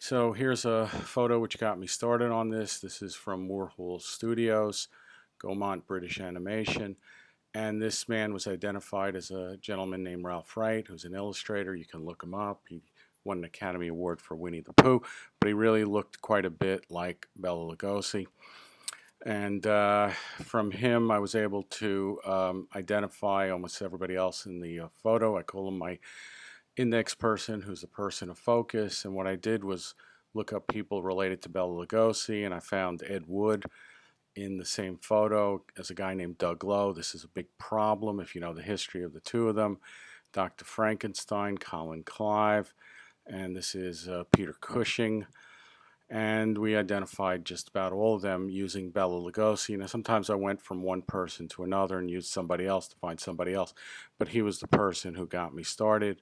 So here's a photo which got me started on this. This is from Moor Studios, Gaumont British Animation. And this man was identified as a gentleman named Ralph Wright, who's an illustrator. You can look him up. He won an Academy Award for Winnie the Pooh, but he really looked quite a bit like Bela Lugosi. And from him, I was able to identify almost everybody else in the photo. I call him my index person, who's a person of focus. And what I did was look up people related to Bela Lugosi, and I found Ed Wood in the same photo as a guy named Doug Lowe. This is a big problem if you know the history of the two of them. Dr. Frankenstein, Colin Clive, and this is Peter Cushing. And we identified just about all of them using Bela Lugosi. Now, sometimes I went from one person to another and used somebody else to find somebody else, but he was the person who got me started.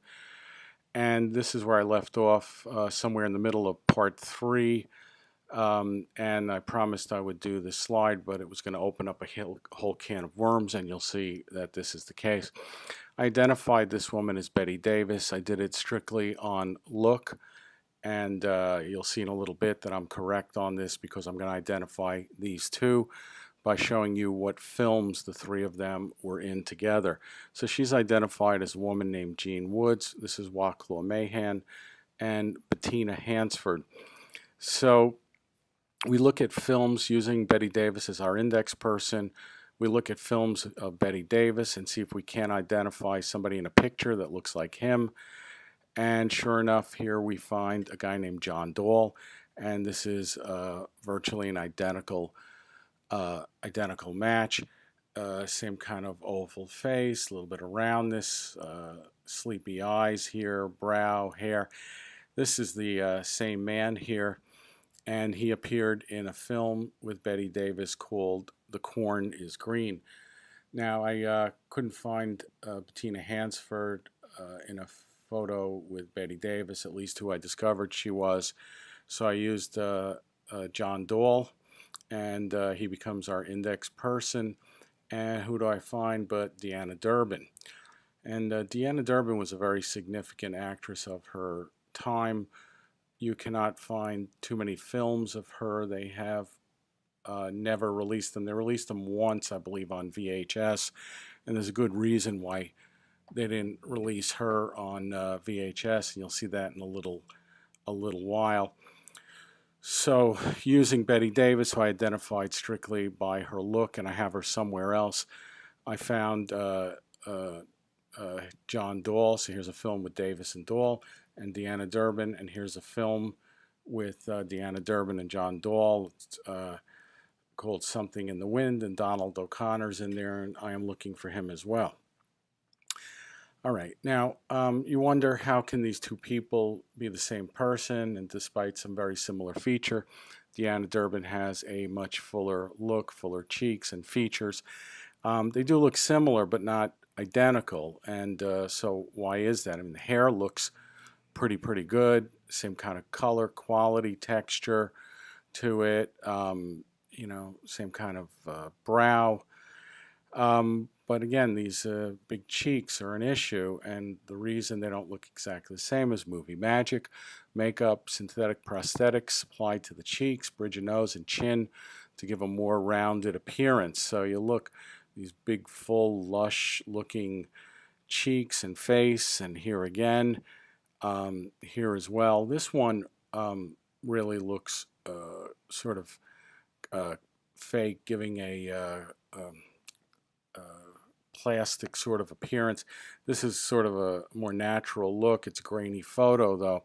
And this is where I left off, somewhere in the middle of part 3. And I promised I would do this slide, but it was going to open up a whole can of worms, and you'll see that this is the case. I identified this woman as Betty Davis. I did it strictly on look, and you'll see in a little bit that I'm correct on this because I'm going to identify these two by showing you what films the three of them were in together. So she's identified as a woman named Jean Woods. This is Waclaw Mahan and Bettina Hansford. So we look at films using Betty Davis as our index person. We look at films of Betty Davis and see if we can identify somebody in a picture that looks like him. And sure enough, here we find a guy named John Dahl, and this is virtually an identical match. Same kind of oval face, a little bit of roundness, sleepy eyes here, brow, hair. This is the same man here, and he appeared in a film with Betty Davis called The Corn is Green. Now, I couldn't find Bettina Hansford in a photo with Betty Davis, at least who I discovered she was. So I used John Dahl, and he becomes our index person. And who do I find but Deanna Durbin? And Deanna Durbin was a very significant actress of her time. You cannot find too many films of her. They have never released them. They released them once, I believe, on VHS, and there's a good reason why they didn't release her on VHS, and you'll see that in a little while. So using Betty Davis, who I identified strictly by her look, and I have her somewhere else, I found John Dahl. So here's a film with Davis and Dahl and Deanna Durbin, and here's a film with Deanna Durbin and John Dahl. It's called Something in the Wind, and Donald O'Connor's in there, and I am looking for him as well. All right, now you wonder how can these two people be the same person, and despite some very similar feature, Deanna Durbin has a much fuller look, fuller cheeks and features. They do look similar but not identical, and so why is that? I mean, the hair looks pretty good, same kind of color, quality, texture to it, you know, same kind of brow. But again, these big cheeks are an issue, and the reason they don't look exactly the same is movie magic. Makeup, synthetic prosthetics applied to the cheeks, bridge of nose and chin to give a more rounded appearance. So you look, these big, full, lush-looking cheeks and face, and here again, here as well. This one really looks sort of fake, giving a plastic sort of appearance. This is sort of a more natural look. It's a grainy photo though.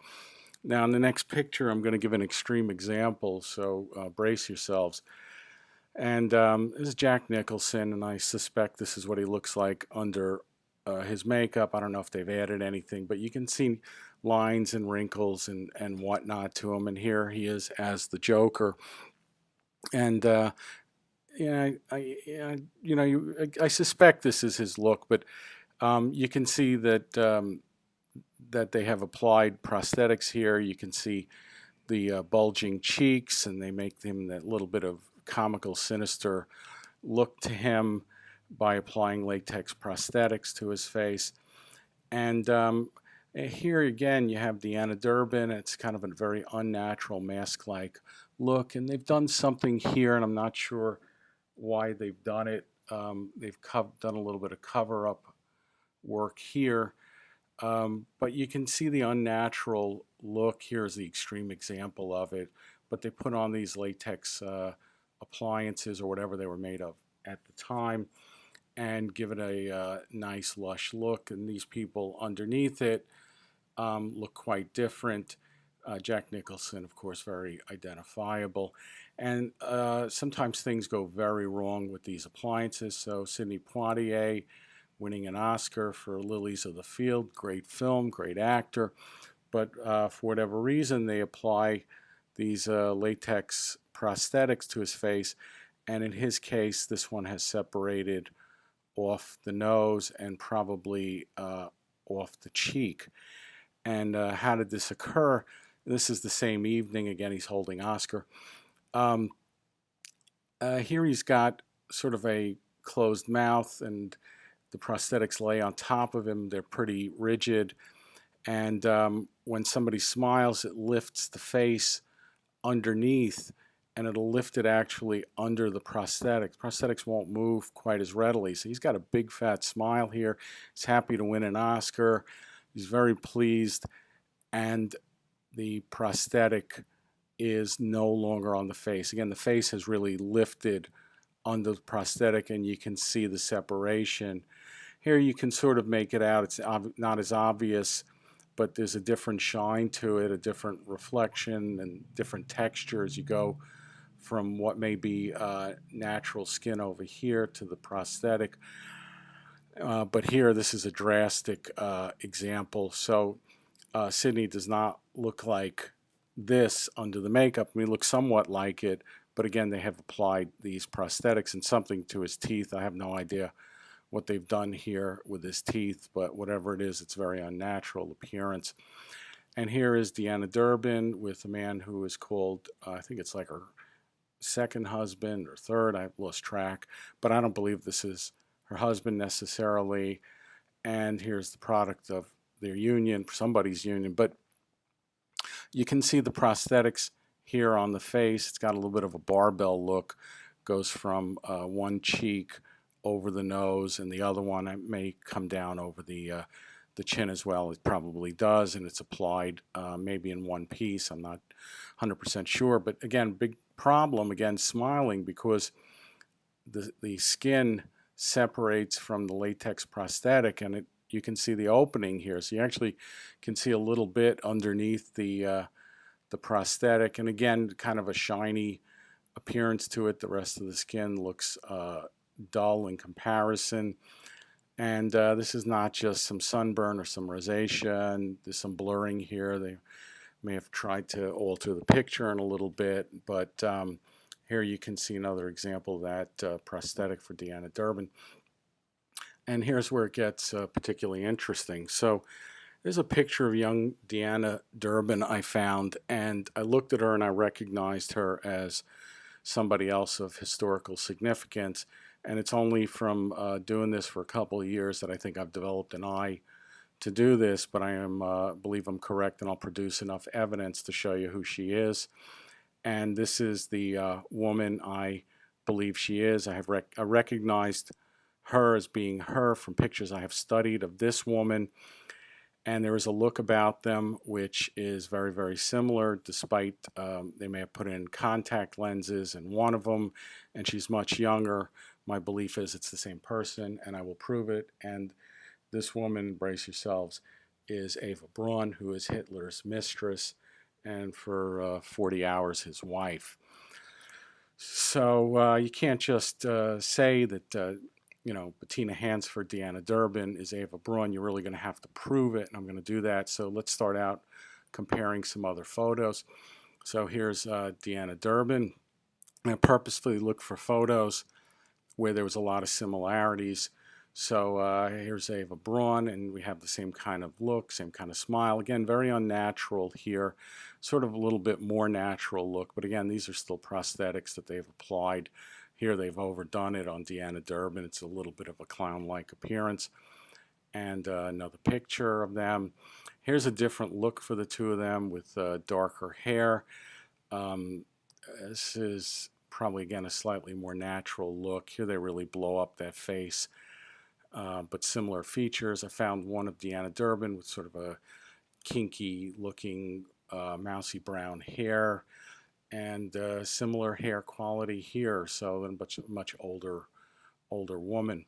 Now in the next picture I'm going to give an extreme example, so brace yourselves. And this is Jack Nicholson, and I suspect this is what he looks like under his makeup. I don't know if they've added anything, but you can see lines and wrinkles and whatnot to him, and here he is as the Joker. And yeah, I suspect this is his look, but you can see that that they have applied prosthetics here. You can see the bulging cheeks, and they make him that little bit of comical, sinister look to him by applying latex prosthetics to his face. And Here again, you have Deanna Durbin. It's kind of a very unnatural mask-like look, and they've done something here, and I'm not sure why they've done it. They've done a little bit of cover-up work here, but you can see the unnatural look. Here's the extreme example of it, but they put on these latex appliances or whatever they were made of at the time and give it a nice lush look, and these people underneath it look quite different. Jack Nicholson, of course, very identifiable. And sometimes things go very wrong with these appliances. So Sidney Poitier winning an Oscar for Lilies of the Field, great film, great actor. But for whatever reason, they apply these latex prosthetics to his face. And in his case, this one has separated off the nose and probably off the cheek. And how did this occur? This is the same evening. Again, he's holding Oscar. Here he's got sort of a closed mouth, and the prosthetics lay on top of him. They're pretty rigid. And when somebody smiles, it lifts the face underneath, and it'll lift it actually under the prosthetics. Prosthetics won't move quite as readily. So he's got a big fat smile here. He's happy to win an Oscar. He's very pleased, and the prosthetic is no longer on the face. Again, the face has really lifted under the prosthetic, and you can see the separation. Here you can sort of make it out. It's not as obvious, but there's a different shine to it, a different reflection, and different texture as you go from what may be natural skin over here to the prosthetic. But here, this is a drastic example. So Sidney does not look like this under the makeup. I mean, he looks somewhat like it, but again, they have applied these prosthetics and something to his teeth. I have no idea what they've done here with his teeth, but whatever it is, it's very unnatural appearance. And here is Deanna Durbin with a man who is called, I think it's like her second husband or third, I've lost track, but I don't believe this is her husband necessarily. And here's the product of their union, somebody's union. But you can see the prosthetics here on the face. It's got a little bit of a barbell look, goes from one cheek over the nose, and the other one may come down over the chin as well. It probably does, and it's applied maybe in one piece. I'm not 100% sure, but again, big problem, again, smiling, because the skin separates from the latex prosthetic, and you can see the opening here. So you actually can see a little bit underneath the prosthetic, and again, kind of a shiny appearance to it. The rest of the skin looks dull in comparison. And this is not just some sunburn or some rosacea, and there's some blurring here. They may have tried to alter the picture in a little bit, but here you can see another example of that prosthetic for Deanna Durbin. And here's where it gets particularly interesting. So there's a picture of young Deanna Durbin I found, and I looked at her and I recognized her as somebody else of historical significance. And it's only from doing this for a couple of years that I think I've developed an eye to do this, but I believe I'm correct, and I'll produce enough evidence to show you who she is. And this is the woman I believe she is. I recognized her as being her from pictures I have studied of this woman, and there is a look about them which is very, very similar, despite they may have put in contact lenses in one of them, and she's much younger. My belief is it's the same person, and I will prove it. And this woman, brace yourselves, is Eva Braun, who is Hitler's mistress, and for 40 hours his wife. So you can't just say that Bettina Hansford, Deanna Durbin is Eva Braun. You're really going to have to prove it, and I'm going to do that. So let's start out comparing some other photos. So here's Deanna Durbin. I purposefully looked for photos where there was a lot of similarities. So here's Eva Braun, and we have the same kind of look, same kind of smile. Again, very unnatural here, sort of a little bit more natural look. But again, these are still prosthetics that they've applied. Here they've overdone it on Deanna Durbin. It's a little bit of a clown-like appearance. and another picture of them. Here's a different look for the two of them with darker hair. Um, this is probably, again, a slightly more natural look. Here they really blow up that face, but similar features. I found one of Deanna Durbin with sort of a kinky looking mousy brown hair, and similar hair quality here, so a much older woman.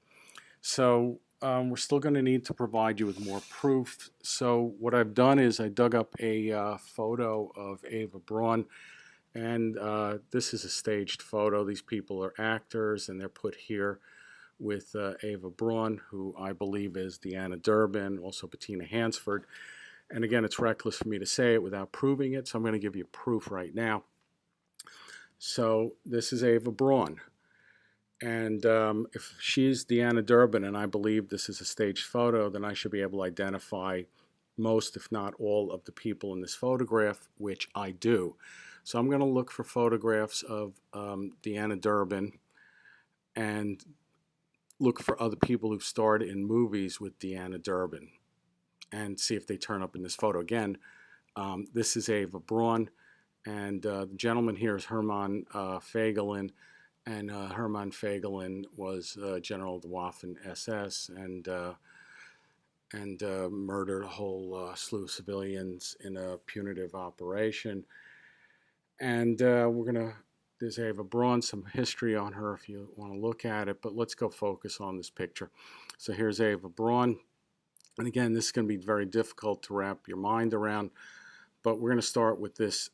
So we're still going to need to provide you with more proof. So what I've done is I dug up a photo of Ava Braun, and this is a staged photo. These people are actors, and they're put here with Ava Braun, who I believe is Deanna Durbin, also Bettina Hansford. And again, it's reckless for me to say it without proving it, so I'm going to give you proof right now. So this is Ava Braun. And if she's Deanna Durbin, and I believe this is a staged photo, then I should be able to identify most, if not all, of the people in this photograph, which I do. So I'm going to look for photographs of Deanna Durbin and look for other people who've starred in movies with Deanna Durbin and see if they turn up in this photo. Again, this is Ava Braun, and the gentleman here is Hermann Fagelin. And Hermann Fagelin was General of the Waffen SS and murdered a whole slew of civilians in a punitive operation. And there's Ava Braun, some history on her if you want to look at it, but let's go focus on this picture. So here's Ava Braun. And again, this is going to be very difficult to wrap your mind around, but we're going to start with this